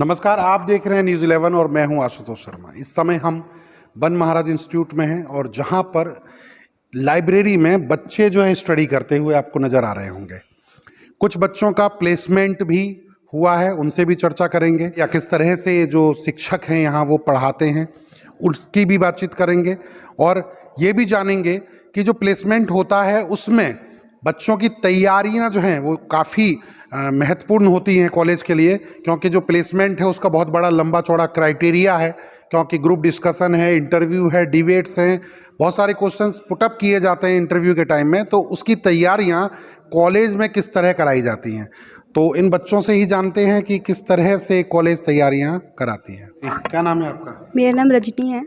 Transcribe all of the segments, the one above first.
नमस्कार, आप देख रहे हैं न्यूज़ 11 और मैं हूं आशुतोष शर्मा। इस समय हम बन महाराज इंस्टीट्यूट में हैं और जहां पर लाइब्रेरी में बच्चे जो है स्टडी करते हुए आपको नज़र आ रहे होंगे। कुछ बच्चों का प्लेसमेंट भी हुआ है, उनसे भी चर्चा करेंगे या किस तरह से जो शिक्षक हैं यहाँ वो पढ़ाते हैं उसकी भी बातचीत करेंगे और ये भी जानेंगे कि जो प्लेसमेंट होता है उसमें बच्चों की तैयारियां जो हैं वो काफ़ी महत्वपूर्ण होती हैं कॉलेज के लिए, क्योंकि जो प्लेसमेंट है उसका बहुत बड़ा लंबा चौड़ा क्राइटेरिया है, क्योंकि ग्रुप डिस्कशन है, इंटरव्यू है, डिबेट्स हैं, बहुत सारे क्वेश्चंस पुटअप किए जाते हैं इंटरव्यू के टाइम में। तो उसकी तैयारियां कॉलेज में किस तरह कराई जाती हैं, तो इन बच्चों से ही जानते हैं कि किस तरह से कॉलेज तैयारियां कराती है। क्या नाम है आपका? मेरा नाम रजनी है।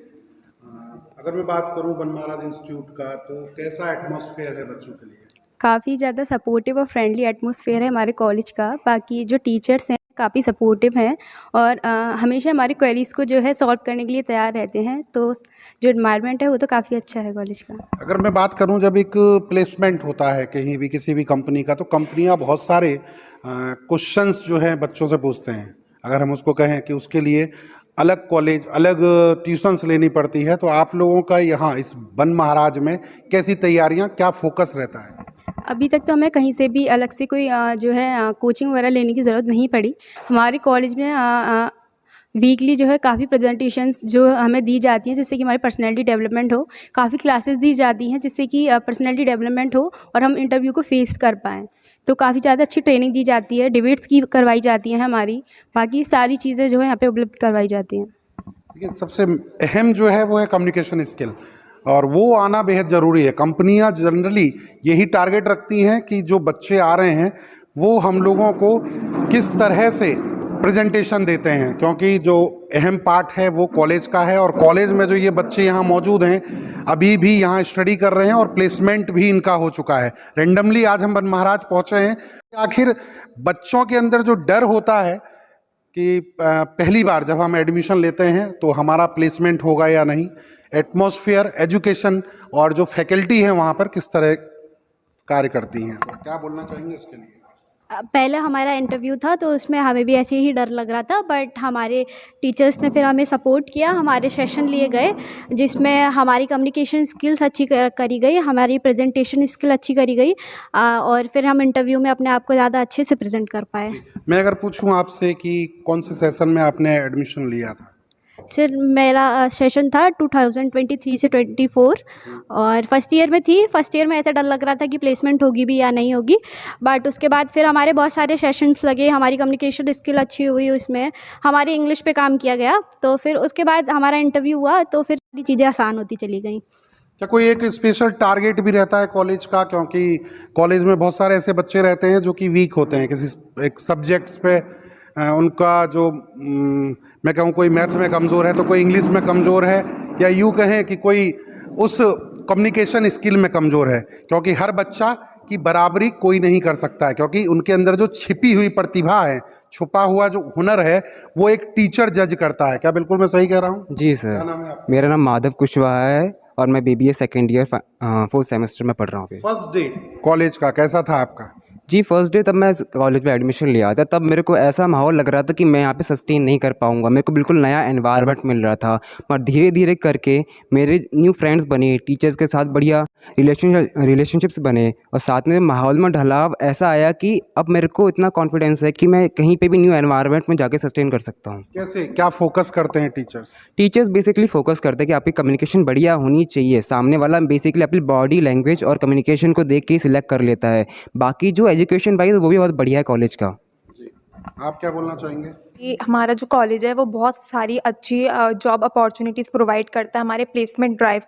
अगर मैं बात करूं बन महाराज इंस्टीट्यूट का, तो कैसा एटमॉस्फेयर है बच्चों के लिए? काफ़ी ज़्यादा सपोर्टिव और फ्रेंडली एटमॉस्फेयर है हमारे कॉलेज का। बाकी जो टीचर्स हैं काफ़ी सपोर्टिव हैं और हमेशा हमारी क्वेरीज़ को जो है सॉल्व करने के लिए तैयार रहते हैं। तो जो एनवायरनमेंट है वो तो काफ़ी अच्छा है कॉलेज का। अगर मैं बात करूं, जब एक प्लेसमेंट होता है कहीं भी किसी भी कंपनी का, तो कंपनियां बहुत सारे क्वेश्चंस जो है बच्चों से पूछते हैं। अगर हम उसको कहें कि उसके लिए अलग कॉलेज, अलग ट्यूशन्स लेनी पड़ती है, तो आप लोगों का यहाँ इस बन महाराज में कैसी तैयारियाँ, क्या फोकस रहता है? अभी तक तो हमें कहीं से भी अलग से कोई जो है कोचिंग वगैरह लेने की ज़रूरत नहीं पड़ी। हमारे कॉलेज में वीकली जो है काफ़ी प्रेजेंटेशंस जो हमें दी जाती हैं जिससे कि हमारी पर्सनैलिटी डेवलपमेंट हो। काफ़ी क्लासेस दी जाती हैं जिससे कि पर्सनैलिटी डेवलपमेंट हो और हम इंटरव्यू को फेस कर पाएँ। तो काफ़ी ज़्यादा अच्छी ट्रेनिंग दी जाती है, डिबेट्स की करवाई जाती हैं हमारी। बाकी सारी चीज़ें जो है यहाँ पे उपलब्ध करवाई जाती हैं। देखिए, सबसे अहम जो है वो है कम्युनिकेशन स्किल, और वो आना बेहद ज़रूरी है। कंपनियां जनरली यही टारगेट रखती हैं कि जो बच्चे आ रहे हैं वो हम लोगों को किस तरह से प्रेजेंटेशन देते हैं, क्योंकि जो अहम पार्ट है वो कॉलेज का है। और कॉलेज में जो ये बच्चे यहाँ मौजूद हैं, अभी भी यहाँ स्टडी कर रहे हैं और प्लेसमेंट भी इनका हो चुका है। रेंडमली आज हम बन महाराज पहुँचे हैं। आखिर बच्चों के अंदर जो डर होता है कि पहली बार जब हम एडमिशन लेते हैं तो हमारा प्लेसमेंट होगा या नहीं, एटमॉस्फेयर, एजुकेशन और जो फैकल्टी है वहाँ पर किस तरह कार्य करती हैं, तो क्या बोलना चाहेंगे उसके लिए? पहले हमारा इंटरव्यू था तो उसमें हमें भी ऐसे ही डर लग रहा था, बट हमारे टीचर्स ने फिर हमें सपोर्ट किया। हमारे सेशन लिए गए जिसमें हमारी कम्युनिकेशन स्किल्स अच्छी करी गई, हमारी प्रेजेंटेशन स्किल अच्छी करी गई और फिर हम इंटरव्यू में अपने आप को ज़्यादा अच्छे से प्रेजेंट कर पाए। मैं अगर पूछूं आपसे कि कौन से सेशन में आपने एडमिशन लिया था? सर मेरा सेशन था 2023 से 24 और फर्स्ट ईयर में थी। फर्स्ट ईयर में ऐसा डर लग रहा था कि प्लेसमेंट होगी भी या नहीं होगी, बट उसके बाद फिर हमारे बहुत सारे सेशंस लगे, हमारी कम्युनिकेशन स्किल अच्छी हुई, उसमें हमारी इंग्लिश पे काम किया गया। तो फिर उसके बाद हमारा इंटरव्यू हुआ तो फिर सारी चीज़ें आसान होती चली गई। क्या कोई एक स्पेशल टारगेट भी रहता है कॉलेज का, क्योंकि कॉलेज में बहुत सारे ऐसे बच्चे रहते हैं जो कि वीक होते हैं किसी एक सब्जेक्ट्स पे, उनका जो मैं कहूँ कोई मैथ में कमज़ोर है तो कोई इंग्लिश में कमज़ोर है, या यूँ कहें कि कोई उस कम्युनिकेशन स्किल में कमज़ोर है, क्योंकि हर बच्चा की बराबरी कोई नहीं कर सकता है, क्योंकि उनके अंदर जो छिपी हुई प्रतिभा है, छुपा हुआ जो हुनर है, वो एक टीचर जज करता है। क्या बिल्कुल मैं सही कह रहा हूँ? जी सर। क्या नाम है आपका? मेरा नाम माधव कुशवाहा है और मैं BBA second year 4th semester में पढ़ रहा हूँ। फर्स्ट डे कॉलेज का कैसा था आपका? जी फर्स्ट डे तब मैं कॉलेज में एडमिशन लिया था, तब मेरे को ऐसा माहौल लग रहा था कि मैं यहाँ पे सस्टेन नहीं कर पाऊँगा। मेरे को बिल्कुल नया एनवायरनमेंट मिल रहा था, पर धीरे धीरे करके मेरे न्यू फ्रेंड्स बने, टीचर्स के साथ बढ़िया रिलेशनशिप्स बने और साथ में माहौल में ढलाव ऐसा आया कि अब मेरे को इतना कॉन्फिडेंस है कि मैं कहीं पे भी न्यू एनवायरनमेंट में जाके सस्टेन कर सकता हूँ। कैसे, क्या फोकस करते हैं टीचर्स? टीचर्स बेसिकली फोकस करते हैं कि आपकी कम्युनिकेशन बढ़िया होनी चाहिए। सामने वाला बेसिकली अपनी बॉडी लैंग्वेज और कम्युनिकेशन को देख के ही सिलेक्ट कर लेता है। बाकी जो एजुकेशन वाइज वो भी बहुत बढ़िया है कॉलेज का। जी, आप क्या बोलना चाहेंगे? कि हमारा जो कॉलेज है वो बहुत सारी अच्छी जॉब अपॉर्चुनिटीज़ प्रोवाइड करता है, हमारे प्लेसमेंट ड्राइव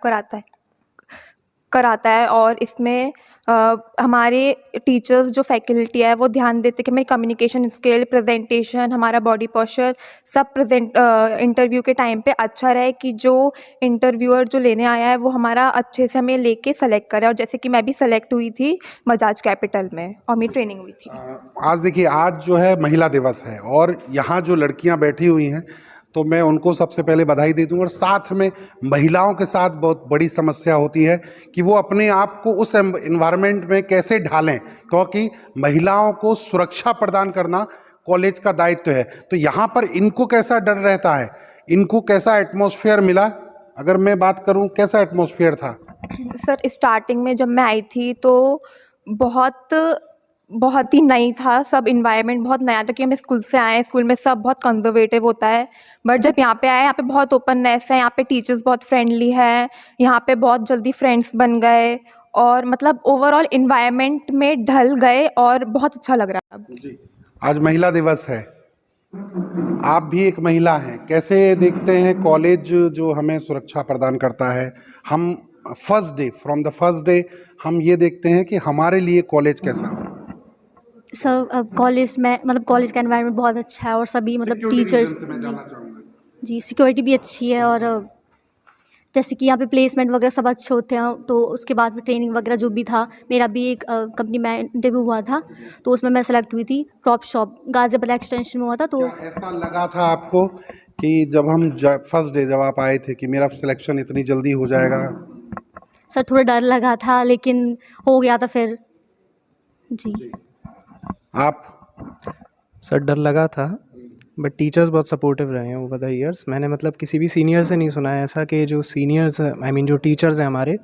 कराता है और इसमें हमारे टीचर्स जो फैकल्टी है वो ध्यान देते हैं कि हमारी कम्युनिकेशन स्किल, प्रेजेंटेशन, हमारा बॉडी पोस्चर सब इंटरव्यू के टाइम पे अच्छा रहे, कि जो इंटरव्यूअर जो लेने आया है वो हमारा अच्छे से हमें लेके सेलेक्ट करे। और जैसे कि मैं भी सेलेक्ट हुई थी बजाज कैपिटल में और मेरी ट्रेनिंग हुई थी। आज देखिए, आज जो है महिला दिवस है और यहाँ जो लड़कियाँ बैठी हुई हैं, तो मैं उनको सबसे पहले बधाई दे दूँ। और साथ में महिलाओं के साथ बहुत बड़ी समस्या होती है कि वो अपने आप को उस एनवायरनमेंट में कैसे ढालें, क्योंकि महिलाओं को सुरक्षा प्रदान करना कॉलेज का दायित्व है, तो यहाँ पर इनको कैसा डर रहता है, इनको कैसा एटमॉस्फेयर मिला? अगर मैं बात करूँ, कैसा एटमॉस्फेयर था? सर स्टार्टिंग में जब मैं आई थी तो बहुत ही नई था, सब इन्वायरमेंट बहुत नया था, क्योंकि हम स्कूल से आए हैं, स्कूल में सब बहुत कंजर्वेटिव होता है। बट जब यहाँ पे आए, यहाँ पे बहुत ओपननेस है, यहाँ पे टीचर्स बहुत फ्रेंडली है, यहाँ पे बहुत जल्दी फ्रेंड्स बन गए और मतलब ओवरऑल इन्वायरमेंट में ढल गए और बहुत अच्छा लग रहा है अब। जी, आज महिला दिवस है, आप भी एक महिला हैं, कैसे देखते हैं कॉलेज जो हमें सुरक्षा प्रदान करता है? हम first day, from the first day हम ये देखते हैं कि हमारे लिए कॉलेज कैसा होगा। सर अब कॉलेज में मतलब कॉलेज का एनवायरनमेंट बहुत अच्छा है और सभी मतलब Security टीचर्स reason से मैं जानना चाहूँगा। जी सिक्योरिटी भी अच्छी है और जैसे कि यहाँ पे प्लेसमेंट वगैरह सब अच्छे होते हैं, तो उसके बाद में ट्रेनिंग वगैरह जो भी था, मेरा भी एक कंपनी में इंटरव्यू हुआ था तो उसमें मैं सेलेक्ट हुई थी, क्रॉप शॉप गाजियाबाद एक्सटेंशन में हुआ था। तो क्या ऐसा लगा था आपको कि जब हम फर्स्ट डे जब आप आए थे कि मेरा सिलेक्शन इतनी जल्दी हो जाएगा? सर थोड़ा डर लगा था लेकिन हो गया था फिर। जी आप? सर डर लगा था बट टीचर्स बहुत सपोर्टिव रहे हैं ओवर द ईयर्स। मैंने मतलब किसी भी सीनियर से नहीं सुना है ऐसा कि जो सीनियर्स आई मीन जो टीचर्स हैं हमारे,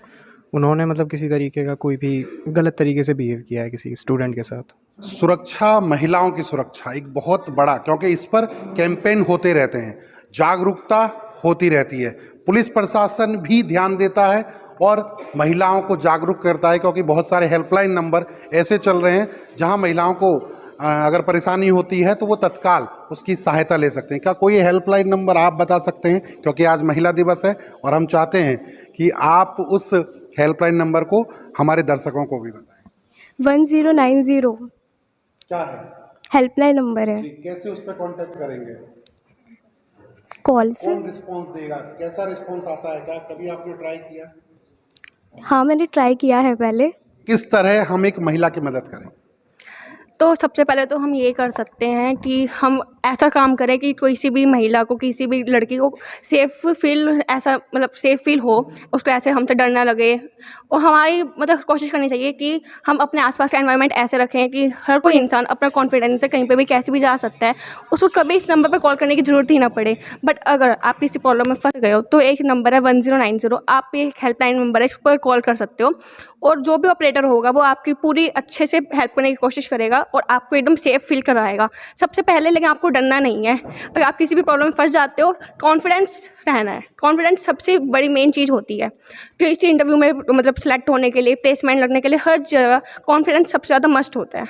उन्होंने मतलब किसी तरीके का कोई भी गलत तरीके से बिहेव किया है किसी स्टूडेंट के साथ। सुरक्षा, महिलाओं की सुरक्षा एक बहुत बड़ा, क्योंकि इस पर कैंपेन होते रहते हैं, जागरूकता होती रहती है, पुलिस प्रशासन भी ध्यान देता है और महिलाओं को जागरूक करता है, क्योंकि बहुत सारे हेल्पलाइन नंबर ऐसे चल रहे हैं जहां महिलाओं को अगर परेशानी होती है तो वो तत्काल उसकी सहायता ले सकते हैं। क्या कोई हेल्पलाइन नंबर आप बता सकते हैं, क्योंकि आज महिला दिवस है और हम चाहते हैं कि आप उस हेल्पलाइन नंबर को हमारे दर्शकों को भी बताएं। 1090 क्या है? हेल्पलाइन नंबर है। जी, कैसे उस पर कांटेक्ट करेंगे? कॉल से। कौन रिस्पांस देगा? कैसा रिस्पांस आता है? क्या कभी आपने ट्राई किया? हाँ मैंने ट्राई किया है पहले। किस तरह हम एक महिला की मदद करें? तो सबसे पहले तो हम ये कर सकते हैं कि हम ऐसा काम करें कि किसी भी महिला को, किसी भी लड़की को सेफ़ फील, ऐसा मतलब सेफ़ फील हो, उसको ऐसे हमसे डर ना लगे। और हमारी मतलब कोशिश करनी चाहिए कि हम अपने आसपास का एनवायरनमेंट ऐसे रखें कि हर कोई इंसान अपना कॉन्फिडेंस से कहीं पे भी कैसे भी जा सकता है, उसको कभी इस नंबर पर कॉल करने की ज़रूरत ही ना पड़े। बट अगर आप किसी प्रॉब्लम में फंस गए हो तो एक नंबर है 1090, आप एक हेल्पलाइन नंबर है, इस पर कॉल कर सकते हो और जो भी ऑपरेटर होगा वो आपकी पूरी अच्छे से हेल्प करने की कोशिश करेगा और आपको एकदम सेफ़ फील कराएगा सबसे पहले। लेकिन आपको डरना नहीं है। अगर आप किसी भी प्रॉब्लम में फंस जाते हो, कॉन्फिडेंस रहना है। कॉन्फिडेंस सबसे बड़ी मेन चीज़ होती है। तो इसी इंटरव्यू में मतलब सेलेक्ट होने के लिए, प्लेसमेंट लगने के लिए, हर जगह कॉन्फिडेंस सबसे ज़्यादा मस्ट होता है।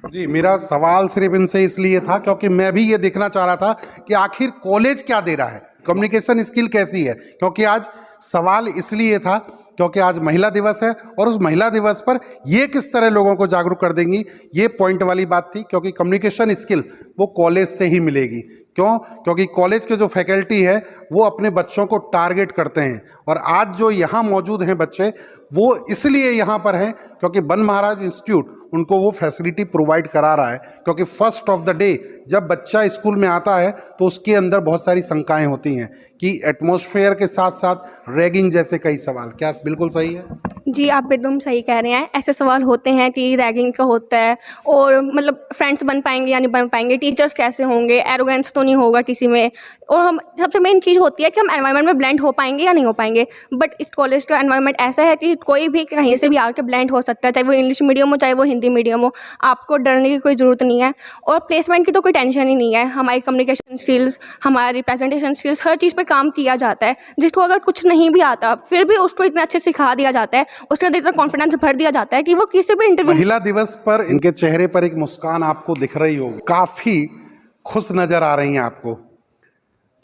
जी, मेरा सवाल सिर्फ इनसे इसलिए था क्योंकि मैं भी ये देखना चाह रहा था कि आखिर कॉलेज क्या दे रहा है, कम्युनिकेशन स्किल कैसी है। क्योंकि आज सवाल इसलिए था क्योंकि आज महिला दिवस है और उस महिला दिवस पर ये किस तरह लोगों को जागरूक कर देंगी, ये पॉइंट वाली बात थी। क्योंकि कम्युनिकेशन स्किल वो कॉलेज से ही मिलेगी। क्यों? क्योंकि कॉलेज के जो फैकल्टी है वो अपने बच्चों को टारगेट करते हैं और आज जो यहाँ मौजूद हैं बच्चे, वो इसलिए यहाँ पर हैं क्योंकि बन महाराज इंस्टीट्यूट उनको वो फैसिलिटी प्रोवाइड करा रहा है। क्योंकि फर्स्ट ऑफ द डे जब बच्चा स्कूल में आता है तो उसके अंदर बहुत सारी शंकाएं होती हैं कि एटमॉस्फेयर के साथ साथ रैगिंग जैसे कई सवाल। क्या बिल्कुल सही है? जी, आप एकदम सही कह रहे हैं। ऐसे सवाल होते हैं कि रैगिंग का होता है और मतलब फ्रेंड्स बन पाएंगे या नहीं बन पाएंगे, टीचर्स कैसे होंगे, एरोगेंस तो नहीं होगा किसी में, और हम सबसे मेन चीज़ होती है कि हम एनवायरनमेंट में ब्लेंड हो पाएंगे या नहीं हो पाएंगे। बट इस कॉलेज का एनवायरनमेंट ऐसा है कि कोई भी कहीं से भी आके ब्लेंड हो सकता है, चाहे वो इंग्लिश मीडियम हो चाहे वो हिंदी मीडियम हो। आपको डरने की कोई ज़रूरत नहीं है और प्लेसमेंट की तो कोई टेंशन ही नहीं है। हमारी कम्युनिकेशन स्किल्स, हमारी प्रेजेंटेशन स्किल्स, हर चीज़ पे काम किया जाता है। जिसको अगर कुछ नहीं भी आता फिर भी उसको इतना अच्छे सिखा दिया जाता है, उसके अंदर इतना कॉन्फिडेंस भर दिया जाता है कि वो किसी भी इंटरव्यू। महिला दिवस पर इनके चेहरे पर एक मुस्कान आपको दिख रही होगी, काफ़ी खुश नज़र आ रही हैं आपको,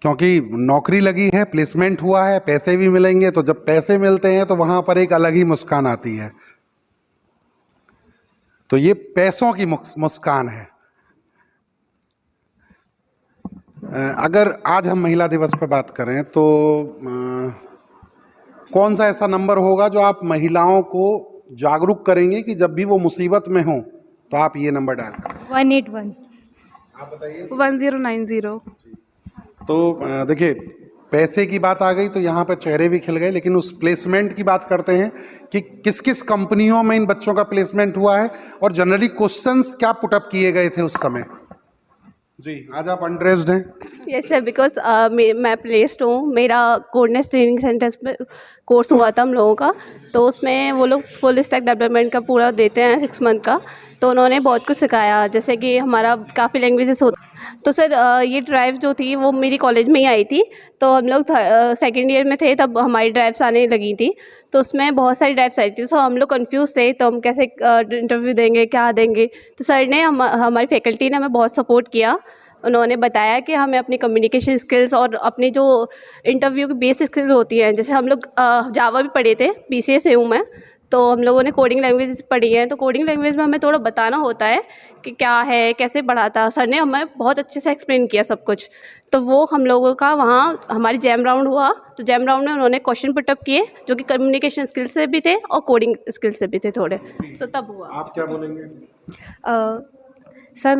क्योंकि नौकरी लगी है, प्लेसमेंट हुआ है, पैसे भी मिलेंगे। तो जब पैसे मिलते हैं तो वहाँ पर एक अलग ही मुस्कान आती है। तो ये पैसों की मुस्कान है। अगर आज हम महिला दिवस पर बात करें तो कौन सा ऐसा नंबर होगा जो आप महिलाओं को जागरूक करेंगे कि जब भी वो मुसीबत में हो तो आप ये नंबर डायल करें? 181। आप बताइए। 1090। तो देखिए, पैसे की बात आ गई तो यहाँ पर चेहरे भी खिल गए, लेकिन उस प्लेसमेंट की बात करते हैं कि किस किस कंपनियों में इन बच्चों का प्लेसमेंट हुआ है और जनरली क्वेश्चंस क्या पुटअप किए गए थे उस समय। जी, आज आप अनड्रेस्ड हैं। यस सर, बिकॉज मैं प्लेस्ड हूँ। मेरा कोर्डिनेट ट्रेनिंग सेंटर्स में कोर्स हुआ था हम लोगों का, तो उसमें वो लोग फुल स्टैक डेवलपमेंट का पूरा देते हैं 6 मंथ का। तो उन्होंने बहुत कुछ सिखाया, जैसे कि हमारा काफ़ी लैंग्वेजेस होता। तो सर ये ड्राइव जो थी वो मेरी कॉलेज में ही आई थी। तो हम लोग सेकेंड ईयर में थे तब हमारी ड्राइव्स आने लगी थी, तो उसमें बहुत सारी ड्राइव्स आई थी। सो हम लोग कंफ्यूज थे, तो हम कैसे इंटरव्यू देंगे, क्या देंगे। तो सर ने हमारी फैकल्टी ने हमें बहुत सपोर्ट किया। उन्होंने बताया कि हमें अपनी कम्युनिकेशन स्किल्स और अपनी जो इंटरव्यू की बेसिक स्किल्स होती हैं, जैसे हम लोग जावा भी पढ़े थे, BCA से हूँ मैं, तो हम लोगों ने कोडिंग लैंग्वेज पढ़ी है। तो कोडिंग लैंग्वेज में हमें थोड़ा बताना होता है कि क्या है, कैसे पढ़ाता। सर ने हमें बहुत अच्छे से एक्सप्लेन किया सब कुछ। तो वो हम लोगों का वहाँ हमारी जैम राउंड हुआ, तो जैम राउंड में उन्होंने क्वेश्चन पुटअप किए जो कि कम्युनिकेशन स्किल्स से भी थे और कोडिंग स्किल्स से भी थे थोड़े, तो तब हुआ। आप क्या बोलेंगे? सर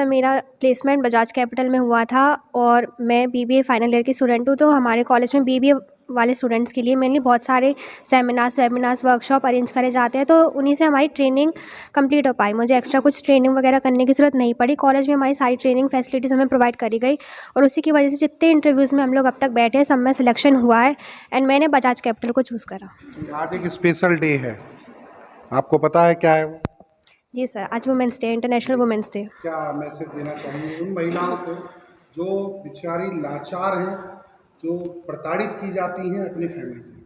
मेरा प्लेसमेंट बजाज कैपिटल में हुआ था और मैं BBA फाइनल ईयर की स्टूडेंट हूँ। तो हमारे कॉलेज में BBA वाले स्टूडेंट्स के लिए मेनली बहुत सारे सेमिनार्स वर्कशॉप अरेंज करे जाते हैं, तो उन्हीं से हमारी ट्रेनिंग कंप्लीट हो पाई। मुझे एक्स्ट्रा कुछ ट्रेनिंग वगैरह करने की ज़रूरत नहीं पड़ी। कॉलेज में हमारी सारी ट्रेनिंग फैसिलिटीज़ हमें प्रोवाइड करी गई और उसी की वजह से जितने इंटरव्यूज़ में हम लोग अब तक बैठे हैं, सब में सिलेक्शन हुआ है एंड मैंने बजाज कैपिटल को चूज़ करा। जी, आज एक स्पेशल डे है, आपको पता है क्या है वो? जी सर, आज women's day, international women's day. क्या मैसेज देना चाहेंगे उन महिलाओं को जो बेचारी लाचार हैं, जो प्रताड़ित की जाती हैं अपनी फैमिली से?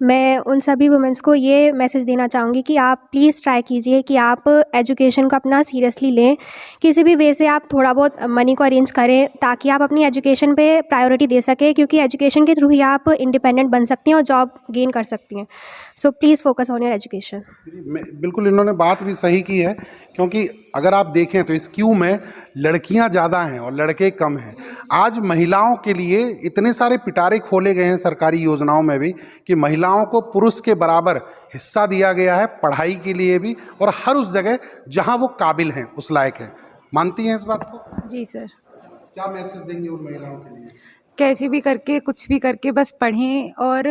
मैं उन सभी वुमेंस को ये मैसेज देना चाहूँगी कि आप प्लीज़ ट्राई कीजिए कि आप एजुकेशन को अपना सीरियसली लें। किसी भी वे से आप थोड़ा बहुत मनी को अरेंज करें ताकि आप अपनी एजुकेशन पे प्रायोरिटी दे सकें, क्योंकि एजुकेशन के थ्रू ही आप इंडिपेंडेंट बन सकती हैं और जॉब गेन कर सकती हैं। So please focus on your education. बिल्कुल, इन्होंने बात भी सही की है, क्योंकि अगर आप देखें तो इस क्यू में लड़कियां ज़्यादा हैं और लड़के कम हैं। आज महिलाओं के लिए इतने सारे पिटारे खोले गए हैं सरकारी योजनाओं में भी कि महिलाओं को पुरुष के बराबर हिस्सा दिया गया है, पढ़ाई के लिए भी और हर उस जगह जहां वो काबिल हैं, उस लायक हैं। मानती हैं इस बात को? जी सर, क्या मैसेज देंगे उन महिलाओं के लिए? कैसे भी करके कुछ भी करके बस पढ़ें और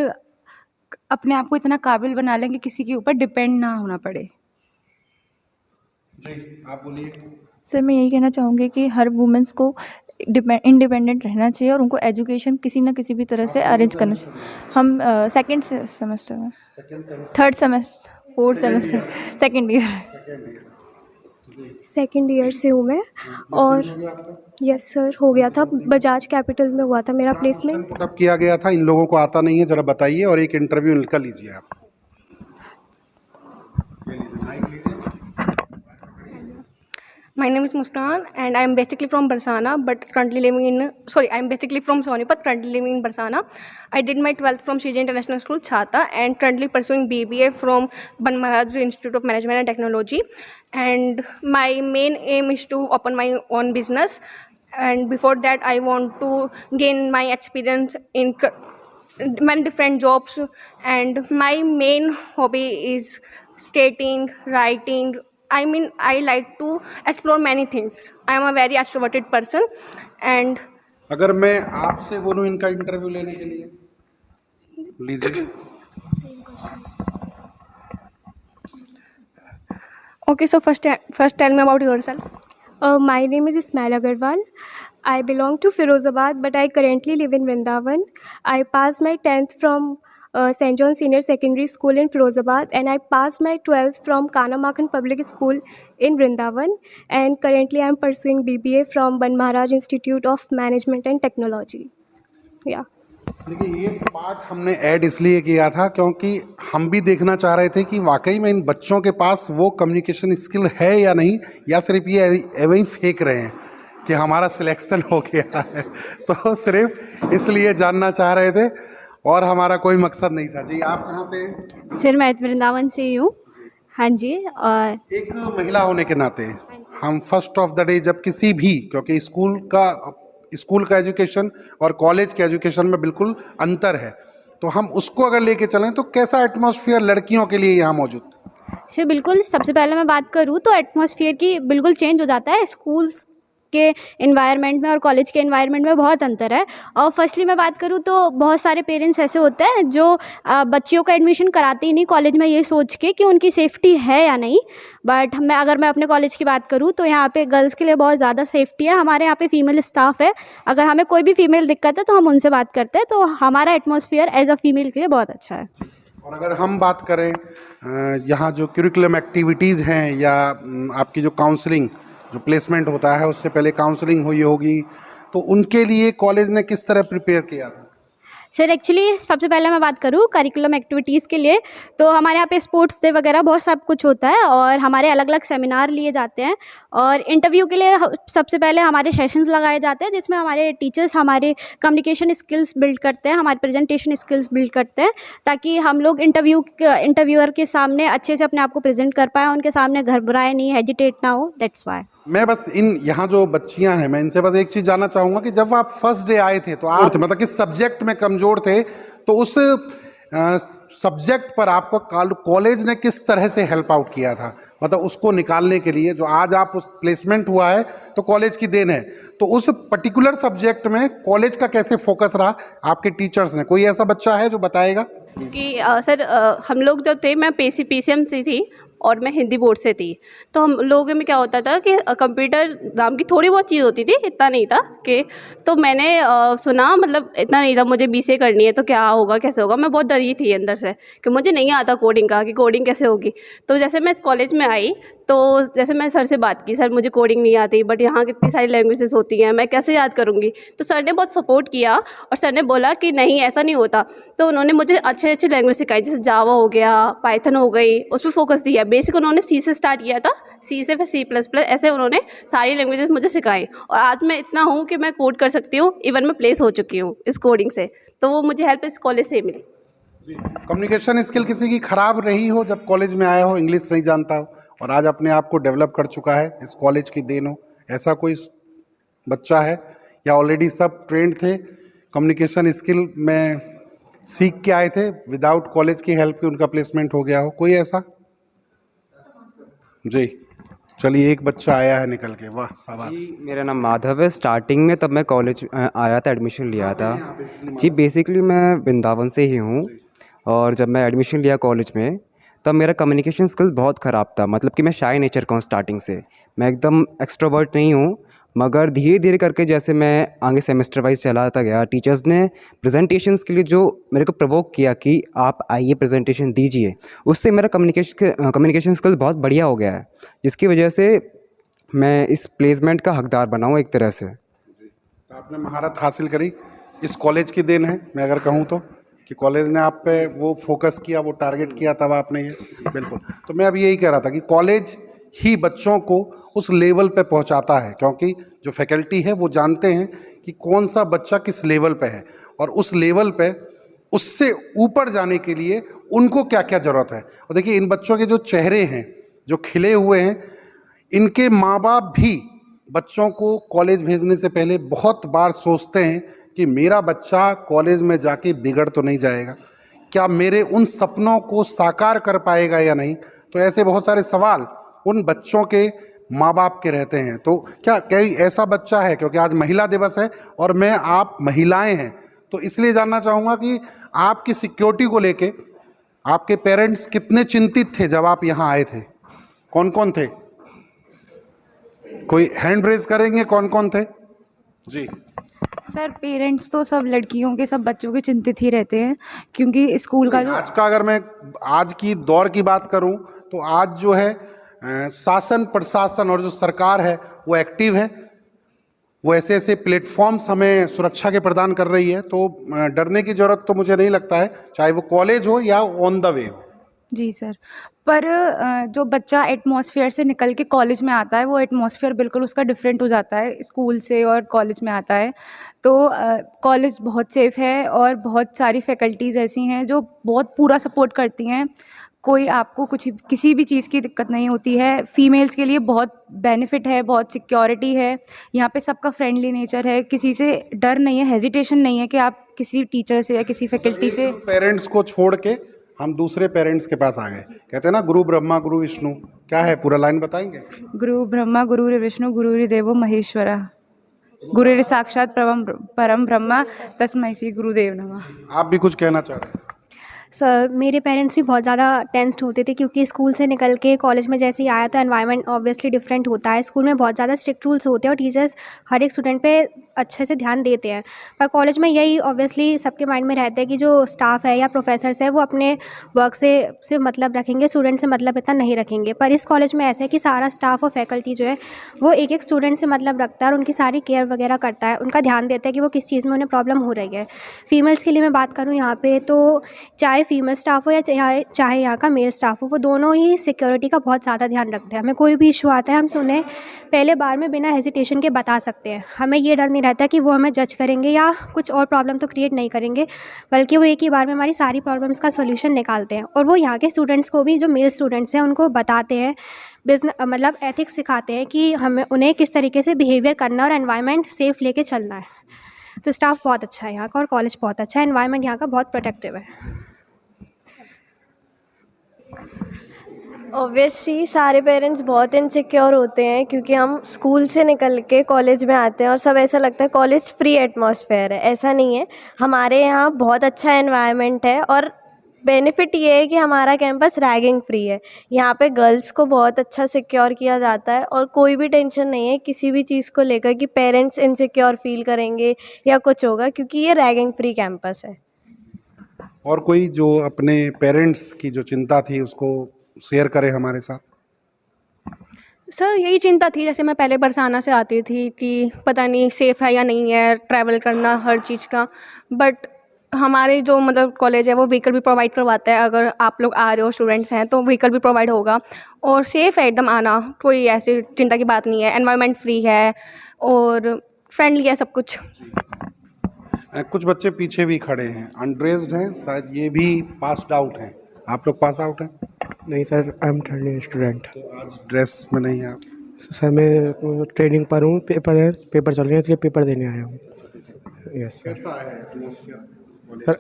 अपने आप को इतना काबिल बना लें कि किसी के ऊपर डिपेंड ना होना पड़े। जी, आप बोलिए। सर मैं यही कहना चाहूँगी कि हर वुमेंस को इंडिपेंडेंट रहना चाहिए और उनको एजुकेशन किसी न किसी भी तरह से अरेंज करना। हम सेकंड सेमेस्टर में, third semester, fourth semester, second year. Second year से हूँ मैं और यस सर, हो गया था। बजाज कैपिटल में हुआ था मेरा प्लेसमेंट। पुटअप किया गया था, इन लोगों को आता नहीं है, जरा बताइए और एक इंटरव्यू इनका लीजिए आप। ये लीजिए, माइक लीजिए। My name is Muskan and I am basically from Barsana but currently living in, I am basically from Sonipat, currently living in Barsana. I did my 12th from Shija International School, Chhata, and currently pursuing BBA from Ban Maharaj Institute of Management and Technology. And my main aim is to open my own business, and before that I want to gain my experience in many different jobs, and my main hobby is skating, writing. I like to explore many things. I am a very extroverted person and अगर मैं आपसे बोलूं इनका interview लेने के लिए, लीजिए। okay, so first tell me about yourself. My name is Ismail Agarwal. I belong to Firozabad but I currently live in Vrindavan. I passed my 10th from St. John Senior Secondary School in Firozabad and I passed my 12th from Kana Makhan Public School in Vrindavan, and currently I am pursuing BBA from Ban Maharaj Institute of Management and Technology. Yeah. देखिए, ये part हमने add इसलिए किया था क्योंकि हम भी देखना चाह रहे थे कि वाकई में इन बच्चों के पास वो कम्युनिकेशन स्किल है या नहीं, या सिर्फ ये एवं ही फेंक रहे हैं कि हमारा सिलेक्शन हो गया है। तो सिर्फ इसलिए जानना चाह रहे थे और हमारा कोई मकसद नहीं था। जी, आप कहाँ से हैं? सर मैं वृंदावन से ही हूँ। हाँ जी। और एक महिला होने के नाते हम फर्स्ट ऑफ द डे जब किसी भी, क्योंकि स्कूल का एजुकेशन और कॉलेज के एजुकेशन में बिल्कुल अंतर है, तो हम उसको अगर लेके चलें तो कैसा एटमॉस्फेयर लड़कियों के लिए यहाँ मौजूद था? सर बिल्कुल, सबसे पहले मैं बात करूँ तो एटमॉस्फेयर की बिल्कुल चेंज हो जाता है। स्कूल्स के एनवायरनमेंट में और कॉलेज के एनवायरनमेंट में बहुत अंतर है। और फर्स्टली मैं बात करूँ तो बहुत सारे पेरेंट्स ऐसे होते हैं जो बच्चियों का एडमिशन कराते ही नहीं कॉलेज में, ये सोच के कि उनकी सेफ़्टी है या नहीं। बट अगर मैं अपने कॉलेज की बात करूँ तो यहाँ पे गर्ल्स के लिए बहुत ज़्यादा सेफ्टी है। हमारे यहाँ पे फीमेल स्टाफ है, अगर हमें कोई भी फीमेल दिक्कत है तो हम उनसे बात करते हैं, तो हमारा एटमॉस्फेयर एज अ फीमेल के लिए बहुत अच्छा है। और अगर हम बात करें यहाँ जो करिकुलम एक्टिविटीज़ हैं या आपकी जो काउंसलिंग, जो प्लेसमेंट होता है उससे पहले काउंसलिंग हुई होगी, तो उनके लिए कॉलेज ने किस तरह प्रिपेयर किया था? सर एक्चुअली सबसे पहले मैं बात करूँ करिकुलम एक्टिविटीज़ के लिए, तो हमारे यहाँ पे स्पोर्ट्स डे वगैरह बहुत सब कुछ होता है और हमारे अलग अलग सेमिनार लिए जाते हैं। और इंटरव्यू के लिए सबसे पहले हमारे सेशंस लगाए जाते हैं जिसमें हमारे टीचर्स हमारे कम्युनिकेशन स्किल्स बिल्ड करते हैं, हमारे प्रेजेंटेशन स्किल्स बिल्ड करते हैं, ताकि हम लोग इंटरव्यूअर के सामने अच्छे से अपने आप को प्रेजेंट कर पाएँ, उनके सामने घबराए नहीं, हेजिटेट ना हो। दैट्स वाई मैं बस यहाँ जो बच्चियां हैं, मैं इनसे बस एक चीज़ जानना चाहूँगा कि जब आप फर्स्ट डे आए थे तो आप मतलब किस सब्जेक्ट में कमज़ोर थे, तो उस सब्जेक्ट पर आपको कॉलेज ने किस तरह से हेल्प आउट किया था, मतलब उसको निकालने के लिए जो आज आप उस प्लेसमेंट हुआ है तो कॉलेज की देन है, तो उस पर्टिकुलर सब्जेक्ट में कॉलेज का कैसे फोकस रहा आपके टीचर्स ने? कोई ऐसा बच्चा है जो बताएगा? कि सर हम लोग जो थे, मैं PCM से थी और मैं हिंदी बोर्ड से थी, तो हम लोगों में क्या होता था कि कंप्यूटर नाम की थोड़ी बहुत चीज़ होती थी, इतना नहीं था कि, तो मैंने सुना, मतलब इतना नहीं था, मुझे BCA करनी है तो क्या होगा कैसे होगा, मैं बहुत डरी थी अंदर से कि मुझे नहीं आता कोडिंग का, कि कोडिंग कैसे होगी। तो जैसे मैं इस कॉलेज में आई तो जैसे मैं सर से बात की, सर मुझे कोडिंग नहीं आती, बट यहाँ कितनी सारी लैंग्वेजेस होती हैं, मैं कैसे याद करूँगी। तो सर ने बहुत सपोर्ट किया और सर ने बोला कि नहीं ऐसा नहीं होता, तो उन्होंने मुझे अच्छे अच्छे लैंग्वेज सिखाई, जैसे जावा हो गया, पाइथन हो गई, उस पर फोकस दिया। बेसिक उन्होंने C से स्टार्ट किया था, C से फिर C++, ऐसे उन्होंने सारी लैंग्वेजेस मुझे सिखाई और आज मैं इतना हूँ कि मैं कोड कर सकती हूँ, इवन मैं प्लेस हो चुकी हूँ इस कोडिंग से, तो वो मुझे हेल्प इस कॉलेज से मिली। कम्युनिकेशन स्किल किसी की खराब रही हो जब कॉलेज में आया हो, इंग्लिश नहीं जानता हो और आज अपने आप को डेवलप कर चुका है, इस कॉलेज की देन हो, ऐसा कोई बच्चा है या ऑलरेडी सब ट्रेंड थे, कम्युनिकेशन स्किल में सीख के आए थे, विदाउट कॉलेज की हेल्प के उनका प्लेसमेंट हो गया हो, कोई ऐसा? जी चलिए, एक बच्चा आया है निकल के, वाह शाबाश। मेरा नाम माधव है। स्टार्टिंग में तब मैं कॉलेज आया था, एडमिशन लिया था जी। बेसिकली मैं वृंदावन से ही हूँ और जब मैं एडमिशन लिया कॉलेज में तब मेरा कम्युनिकेशन स्किल बहुत ख़राब था, मतलब कि मैं शाय नेचर का हूँ स्टार्टिंग से, मैं एकदम एक्सट्रोवर्ट नहीं हूँ। मगर धीरे धीरे करके जैसे मैं आगे सेमेस्टर वाइज चलाता गया, टीचर्स ने प्रेजेंटेशंस के लिए जो मेरे को प्रवोक किया कि आप आइए प्रेजेंटेशन दीजिए, उससे मेरा कम्युनिकेशन स्किल बहुत बढ़िया हो गया है, जिसकी वजह से मैं इस प्लेसमेंट का हकदार बना हूँ एक तरह से। तो आपने महारत हासिल करी, इस कॉलेज की देन है मैं अगर कहूँ तो, कि कॉलेज ने आप पे वो फोकस किया, वो टारगेट किया, तब आपने ये, बिल्कुल। तो मैं अब यही कह रहा था कि कॉलेज ही बच्चों को उस लेवल पे पहुंचाता है, क्योंकि जो फैकल्टी है वो जानते हैं कि कौन सा बच्चा किस लेवल पे है और उस लेवल पे उससे ऊपर जाने के लिए उनको क्या क्या ज़रूरत है। और देखिए, इन बच्चों के जो चेहरे हैं जो खिले हुए हैं, इनके माँ बाप भी बच्चों को कॉलेज भेजने से पहले बहुत बार सोचते हैं कि मेरा बच्चा कॉलेज में जाके बिगड़ तो नहीं जाएगा, क्या मेरे उन सपनों को साकार कर पाएगा या नहीं। तो ऐसे बहुत सारे सवाल उन बच्चों के माँ बाप के रहते हैं। तो क्या कोई ऐसा बच्चा है, क्योंकि आज महिला दिवस है और मैं आप महिलाएं हैं, तो इसलिए जानना चाहूँगा कि आपकी सिक्योरिटी को लेके आपके पेरेंट्स कितने चिंतित थे जब आप यहाँ आए थे? कौन कौन थे? कोई हैंड रेज करेंगे, कौन कौन थे? जी सर पेरेंट्स तो सब लड़कियों के, सब बच्चों के चिंतित ही रहते हैं, क्योंकि स्कूल का जो आज का, अगर मैं आज की दौर की बात करूं तो आज जो है शासन प्रशासन और जो सरकार है वो एक्टिव है, वो ऐसे ऐसे प्लेटफॉर्म्स हमें सुरक्षा के प्रदान कर रही है, तो डरने की ज़रूरत तो मुझे नहीं लगता है, चाहे वो कॉलेज हो या ऑन द वे हो। जी सर, पर जो बच्चा एटमॉस्फेयर से निकल के कॉलेज में आता है, वो एटमॉस्फेयर बिल्कुल उसका डिफरेंट हो जाता है स्कूल से और कॉलेज में आता है। तो कॉलेज बहुत सेफ़ है और बहुत सारी फैकल्टीज़ ऐसी हैं जो बहुत पूरा सपोर्ट करती हैं, कोई आपको किसी भी चीज़ की दिक्कत नहीं होती है। फीमेल्स के लिए बहुत बेनिफिट है, बहुत सिक्योरिटी है, यहाँ पे सबका फ्रेंडली नेचर है, किसी से डर नहीं है, हेजिटेशन नहीं है कि आप किसी टीचर से या किसी फैकल्टी से। पेरेंट्स को छोड़ के हम दूसरे पेरेंट्स के पास आ गए। कहते हैं ना गुरु ब्रह्मा गुरु विष्णु, क्या है पूरा लाइन बताएंगे? गुरु ब्रह्मा गुरु विष्णु गुरु देवो महेश्वरा गुरु साक्षात परम ब्रह्मा तस्मै श्री गुरुदेव नमः। आप भी कुछ कहना चाह रहे हैं? सर मेरे पेरेंट्स भी बहुत ज़्यादा टेंस्ड होते थे क्योंकि स्कूल से निकल के कॉलेज में जैसे ही आया तो एनवायरनमेंट ऑब्वियसली डिफरेंट होता है। स्कूल में बहुत ज़्यादा स्ट्रिक्ट रूल्स होते हैं और टीचर्स हर एक स्टूडेंट पे अच्छे से ध्यान देते हैं, पर कॉलेज में यही ऑब्वियसली सबके माइंड में रहता है कि जो स्टाफ है या प्रोफेसर्स है वो अपने वर्क से सिर्फ मतलब रखेंगे, स्टूडेंट से मतलब इतना नहीं रखेंगे। पर इस कॉलेज में ऐसा है कि सारा स्टाफ और फैकल्टी जो है वो एक एक स्टूडेंट से मतलब रखता है और उनकी सारी केयर वगैरह करता है, उनका ध्यान देता है कि वो किस चीज़ में उन्हें प्रॉब्लम हो रही है। फीमेल्स के लिए मैं बात करूँ यहाँ पे तो चाहे फीमेल स्टाफ हो या चाहे यहाँ का मेल स्टाफ हो, वो दोनों ही सिक्योरिटी का बहुत ज़्यादा ध्यान रखते हैं। हमें कोई भी इशू आता है हम उन्हें पहले बार में बिना हेजिटेशन के बता सकते हैं। हमें ये डर नहीं रहता कि वो हमें जज करेंगे या कुछ और प्रॉब्लम तो क्रिएट नहीं करेंगे, बल्कि वो एक ही बार में हमारी सारी प्रॉब्लम्स का सोल्यूशन निकालते हैं। और वो यहाँ के स्टूडेंट्स को भी, जो मेल स्टूडेंट्स हैं उनको बताते हैं, बिजनेस मतलब एथिक्स सिखाते हैं कि हमें उन्हें किस तरीके से बिहेवियर करना और एनवायरनमेंट सेफ़ लेके चलना है। तो स्टाफ बहुत अच्छा है यहाँ का और कॉलेज बहुत अच्छा है, एनवायरनमेंट यहाँ का बहुत प्रोटेक्टिव है। ऑब्वियसली सारे पेरेंट्स बहुत इनसिक्योर होते हैं क्योंकि हम स्कूल से निकल के कॉलेज में आते हैं और सब ऐसा लगता है कॉलेज फ्री एटमॉस्फेयर है। ऐसा नहीं है, हमारे यहाँ बहुत अच्छा एनवायरनमेंट है और बेनिफिट ये है कि हमारा कैंपस रैगिंग फ्री है। यहाँ पे गर्ल्स को बहुत अच्छा सिक्योर किया जाता है और कोई भी टेंशन नहीं है किसी भी चीज़ को लेकर कि पेरेंट्स इनसिक्योर फील करेंगे या कुछ होगा, क्योंकि ये रैगिंग फ्री कैंपस है। और कोई जो अपने पेरेंट्स की जो चिंता थी उसको शेयर करे हमारे साथ? सर यही चिंता थी, जैसे मैं पहले बरसाना से आती थी कि पता नहीं सेफ़ है या नहीं है ट्रैवल करना हर चीज़ का, बट हमारे जो मतलब कॉलेज है वो व्हीकल भी प्रोवाइड करवाता है। अगर आप लोग आ रहे हो स्टूडेंट्स हैं तो व्हीकल भी प्रोवाइड होगा और सेफ़ है एकदम आना, कोई ऐसी चिंता की बात नहीं है। एनवायरनमेंट फ्री है और फ्रेंडली है सब कुछ। कुछ बच्चे पीछे भी खड़े हैं, अनड्रेस्ड हैं, शायद ये भी पास्ड आउट हैं। आप लोग पास आउट हैं? नहीं sir, I am third year student. तो आज ड्रेस में नहीं है आप? सर मैं ट्रेनिंग पर हूँ, पेपर चल रहे हैं इसलिए पेपर देने आया हूँ। यस। कैसा है एटमॉस्फेयर? सर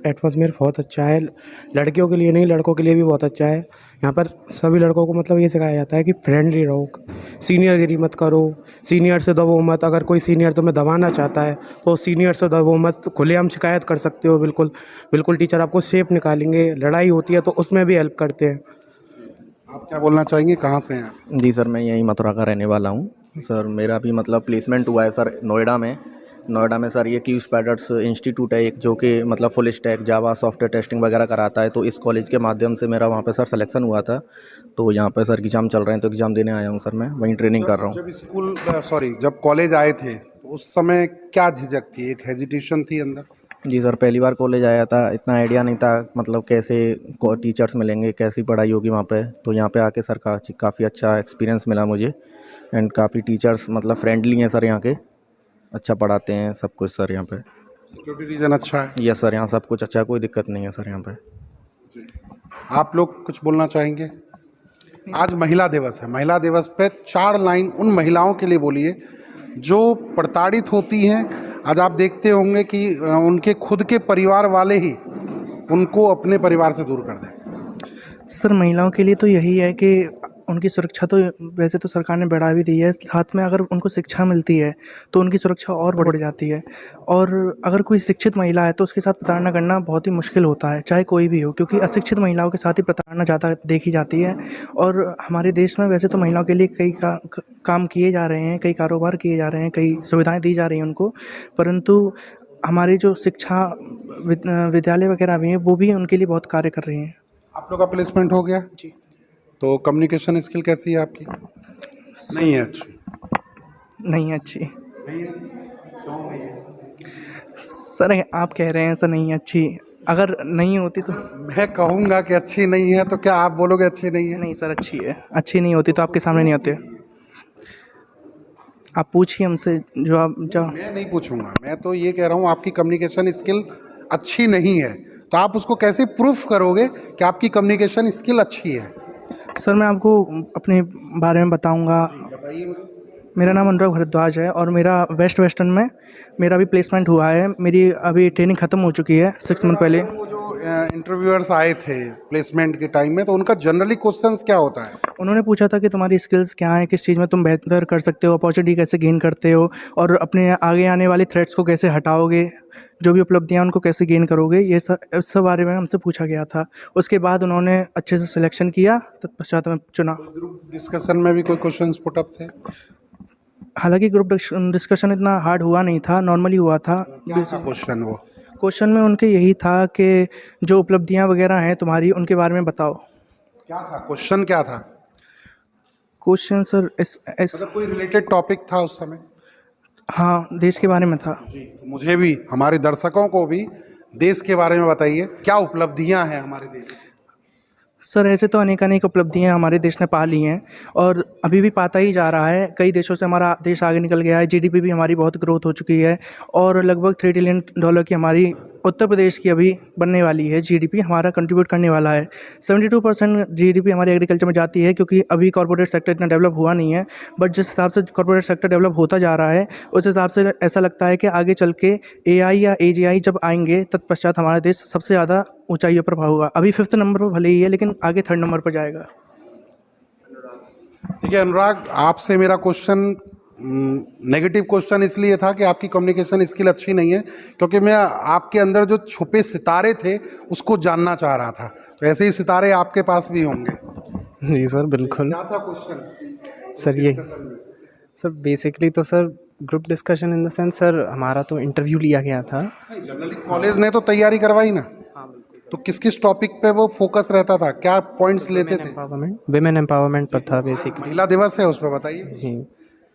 एटमॉस्फेयर बहुत अच्छा है, लड़कियों के लिए नहीं लड़कों के लिए भी बहुत अच्छा है। यहाँ पर सभी लड़कों को मतलब ये सिखाया जाता है कि फ्रेंडली रहो, सीनियरगिरी मत करो, सीनियर से दबो मत। अगर कोई सीनियर तुम्हें दबाना चाहता है तो सीनियर से दबो मत, खुलेआम शिकायत कर सकते हो। बिल्कुल टीचर आपको सेफ निकालेंगे। लड़ाई होती है तो उसमें भी हेल्प करते हैं। आप क्या बोलना चाहेंगे, कहाँ से हैं आप? जी सर, मैं यहीं मथुरा का रहने वाला हूँ। सर मेरा भी मतलब प्लेसमेंट हुआ है सर नोएडा में सर ये क्यू स्पाइडर्स इंस्टीट्यूट है एक, जो कि मतलब full stack Java software testing वगैरह कराता है। तो इस कॉलेज के माध्यम से मेरा वहाँ पे सर सिलेक्शन हुआ था। तो यहाँ पे सर एग्ज़ाम चल रहे हैं तो एग्ज़ाम देने आया हूँ सर, मैं वहीं ट्रेनिंग कर रहा हूँ। जब कॉलेज आए थे तो उस समय क्या झिझक थी, एक हेजिटेशन थी अंदर? जी सर, पहली बार कॉलेज आया था, इतना आइडिया नहीं था मतलब कैसे टीचर्स मिलेंगे, कैसी पढ़ाई होगी वहाँ पे। तो यहाँ पे आके सर काफ़ी अच्छा एक्सपीरियंस मिला मुझे एंड काफ़ी टीचर्स मतलब फ्रेंडली हैं सर, यहाँ के अच्छा पढ़ाते हैं सब कुछ सर। यहाँ पे सिक्योरिटी रीजन अच्छा है? यस सर, यहाँ सब कुछ अच्छा है, कोई दिक्कत नहीं है सर यहाँ पे। आप लोग कुछ बोलना चाहेंगे? आज महिला दिवस है, महिला दिवस पे 4 लाइन उन महिलाओं के लिए बोलिए जो प्रताड़ित होती हैं। आज आप देखते होंगे कि उनके खुद के परिवार वाले ही उनको अपने परिवार से दूर कर दें। सर महिलाओं के लिए तो यही है कि उनकी सुरक्षा तो वैसे तो सरकार ने बढ़ा भी दी है, साथ में अगर उनको शिक्षा मिलती है तो उनकी सुरक्षा और बढ़ जाती है। और अगर कोई शिक्षित महिला है तो उसके साथ प्रताड़ना करना बहुत ही मुश्किल होता है, चाहे कोई भी हो, क्योंकि अशिक्षित महिलाओं के साथ ही प्रताड़ना ज़्यादा देखी जाती है। और हमारे देश में वैसे तो महिलाओं के लिए कई काम किए जा रहे हैं, कई कारोबार किए जा रहे हैं, कई सुविधाएँ दी जा रही हैं उनको, परंतु हमारी जो शिक्षा विद्यालय वगैरह भी हैं वो भी उनके लिए बहुत कार्य कर रही हैं। आप लोग का प्लेसमेंट हो गया? जी। तो कम्युनिकेशन स्किल कैसी है आपकी? नहीं है अच्छी? नहीं अच्छी नहीं है? क्यों नहीं है? सर आप कह रहे हैं सर नहीं अच्छी, अगर नहीं होती तो मैं कहूँगा कि अच्छी नहीं है तो क्या आप बोलोगे अच्छी नहीं है? नहीं सर अच्छी है, अच्छी नहीं होती तो आपके सामने नहीं होते। आप पूछिए हमसे जो आप मैं नहीं पूछूंगा, मैं तो ये कह रहा हूँ आपकी कम्युनिकेशन स्किल अच्छी नहीं है तो आप उसको कैसे प्रूफ करोगे कि आपकी कम्युनिकेशन स्किल अच्छी है? सर मैं आपको अपने बारे में बताऊंगा। मेरा नाम अनुराग भारद्वाज है और मेरा वेस्टर्न में मेरा भी प्लेसमेंट हुआ है। मेरी अभी ट्रेनिंग ख़त्म हो चुकी है 6 मंथ पहले। वो जो इंटरव्यूअर्स आए थे प्लेसमेंट के टाइम में, तो उनका जनरली क्वेश्चंस क्या होता है? उन्होंने पूछा था कि तुम्हारी स्किल्स क्या हैं, किस चीज़ में तुम बेहतर कर सकते हो, अपॉर्चुनिटी कैसे गेन करते हो और अपने आगे आने वाले थ्रेट्स को कैसे हटाओगे, जो भी उपलब्धियां उनको कैसे गेन करोगे, ये सब इस सब बारे में हमसे पूछा गया था। उसके बाद उन्होंने अच्छे से सिलेक्शन किया, तत्पश्चात हमें चुना। ग्रुप डिस्कशन में भी कोई क्वेश्चंस पुट अप थे? हालांकि ग्रुप डिस्कशन इतना हार्ड हुआ नहीं था, नॉर्मली हुआ था। क्या था क्वेश्चन? वो क्वेश्चन में उनके यही था कि जो उपलब्धियां वगैरह हैं तुम्हारी, उनके बारे में बताओ। क्या था क्वेश्चन? क्या था क्वेश्चन सर? मतलब कोई रिलेटेड टॉपिक था उस समय? हाँ, देश के बारे में था। जी, तो मुझे भी, हमारे दर्शकों को भी देश के बारे में बताइए, क्या उपलब्धियां हैं हमारे देश की? सर ऐसे तो अनेक उपलब्धियां हमारे देश ने पा ली हैं और अभी भी पाता ही जा रहा है। कई देशों से हमारा देश आगे निकल गया है। जीडीपी भी हमारी बहुत ग्रोथ हो चुकी है और लगभग $3 ट्रिलियन की हमारी उत्तर प्रदेश की अभी बनने वाली है। जीडीपी हमारा कंट्रीब्यूट करने वाला है। 72% जीडीपी हमारी एग्रीकल्चर में जाती है, क्योंकि अभी कॉर्पोरेट सेक्टर इतना डेवलप हुआ नहीं है। बट जिस हिसाब से कॉर्पोरेट सेक्टर डेवलप होता जा रहा है, उस हिसाब से ऐसा लगता है कि आगे चल के एआई या एजीआई जब आएंगे, तत्पश्चात हमारा देश सबसे ज़्यादा ऊंचाइयों पर होगा। अभी 5th नंबर पर भले ही है, लेकिन आगे 3rd नंबर पर जाएगा। ठीक है अनुराग, आपसे मेरा क्वेश्चन नेगेटिव क्वेश्चन इसलिए था कि आपकी कम्युनिकेशन स्किल अच्छी नहीं है, क्योंकि मैं आपके अंदर जो छुपे सितारे थे उसको जानना चाह रहा था। तो ऐसे ही सितारे आपके पास भी होंगे। जी सर, बिल्कुल। क्या था क्वेश्चन सर ये सर बेसिकली तो sir group discussion in the sense sir हमारा तो इंटरव्यू लिया गया था। जनरली कॉलेज ने तो तैयारी करवाई ना, तो किस किस टॉपिक पे वो फोकस रहता था, क्या पॉइंट्स लेते थे? विमेन एम्पावरमेंट पर था बेसिकली। महिला दिवस है, उस पर बताइए। जी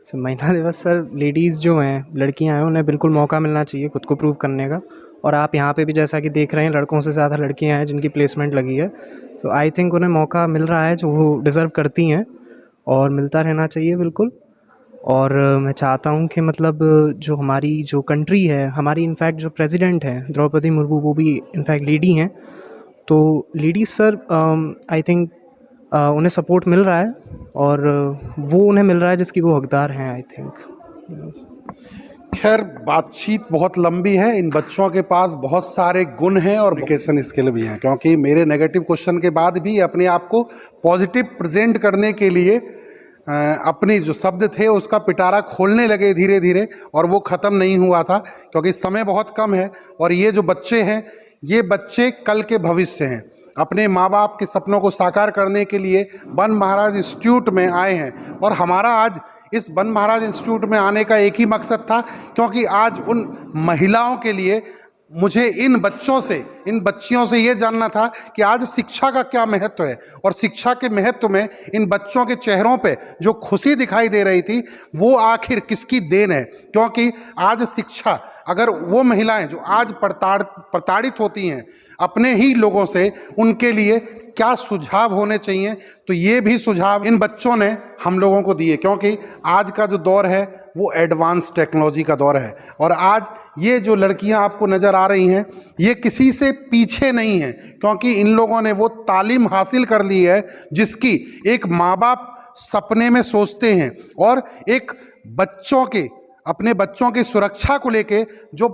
सर, महिला दिवस सर, लेडीज़ जो हैं, लड़कियां हैं, उन्हें बिल्कुल मौका मिलना चाहिए खुद को प्रूव करने का। और आप यहाँ पे भी जैसा कि देख रहे हैं, लड़कों से ज़्यादा लड़कियां हैं जिनकी प्लेसमेंट लगी है। सो आई थिंक उन्हें मौका मिल रहा है जो वो डिज़र्व करती हैं और मिलता रहना चाहिए बिल्कुल। और मैं चाहता हूँ कि मतलब जो हमारी जो कंट्री है, हमारी इनफैक्ट जो प्रेसिडेंट हैं द्रौपदी मुर्मू, वो भी इनफैक्ट लेडी हैं। तो लेडीज़ सर आई थिंक उन्हें सपोर्ट मिल रहा है और वो उन्हें मिल रहा है जिसकी वो हकदार हैं आई थिंक। खैर, बातचीत बहुत लंबी है। इन बच्चों के पास बहुत सारे गुण हैं और कम्युनिकेशन स्किल भी हैं, क्योंकि मेरे नेगेटिव क्वेश्चन के बाद भी अपने आप को पॉजिटिव प्रेजेंट करने के लिए अपनी जो शब्द थे उसका पिटारा खोलने लगे धीरे धीरे, और वो ख़त्म नहीं हुआ था क्योंकि समय बहुत कम है। और ये जो बच्चे हैं, ये बच्चे कल के भविष्य हैं। अपने माँ बाप के सपनों को साकार करने के लिए बन महाराज इंस्टीट्यूट में आए हैं। और हमारा आज इस बन महाराज इंस्टीट्यूट में आने का एक ही मकसद था, क्योंकि आज उन महिलाओं के लिए मुझे इन बच्चों से, इन बच्चियों से ये जानना था कि आज शिक्षा का क्या महत्व है, और शिक्षा के महत्व में इन बच्चों के चेहरों पे जो खुशी दिखाई दे रही थी वो आखिर किसकी देन है। क्योंकि आज शिक्षा, अगर वो महिलाएं जो आज प्रताड़ित होती हैं अपने ही लोगों से, उनके लिए क्या सुझाव होने चाहिए, तो ये भी सुझाव इन बच्चों ने हम लोगों को दिए। क्योंकि आज का जो दौर है वो एडवांस टेक्नोलॉजी का दौर है, और आज ये जो लड़कियां आपको नज़र आ रही हैं ये किसी से पीछे नहीं हैं, क्योंकि इन लोगों ने वो तालीम हासिल कर ली है जिसकी एक माँ बाप सपने में सोचते हैं। और एक बच्चों के, अपने बच्चों की सुरक्षा को लेके जो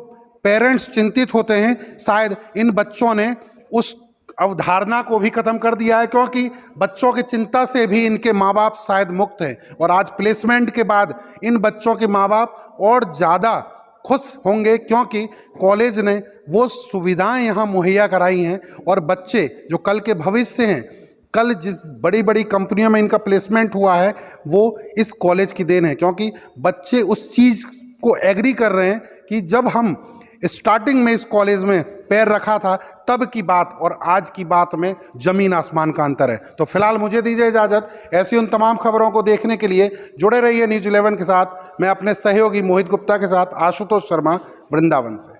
पेरेंट्स चिंतित होते हैं, शायद इन बच्चों ने उस अवधारणा को भी ख़त्म कर दिया है, क्योंकि बच्चों की चिंता से भी इनके माँ बाप शायद मुक्त हैं। और आज प्लेसमेंट के बाद इन बच्चों के माँ बाप और ज़्यादा खुश होंगे, क्योंकि कॉलेज ने वो सुविधाएं यहाँ मुहैया कराई हैं। और बच्चे जो कल के भविष्य हैं, कल जिस बड़ी बड़ी कंपनियों में इनका प्लेसमेंट हुआ है वो इस कॉलेज की देन है। क्योंकि बच्चे उस चीज़ को एग्री कर रहे हैं कि जब हम स्टार्टिंग में इस कॉलेज में पैर रखा था तब की बात और आज की बात में ज़मीन आसमान का अंतर है। तो फिलहाल मुझे दीजिए इजाज़त। ऐसी उन तमाम खबरों को देखने के लिए जुड़े रहिए न्यूज़ 11 के साथ। मैं अपने सहयोगी मोहित गुप्ता के साथ आशुतोष शर्मा, वृंदावन से।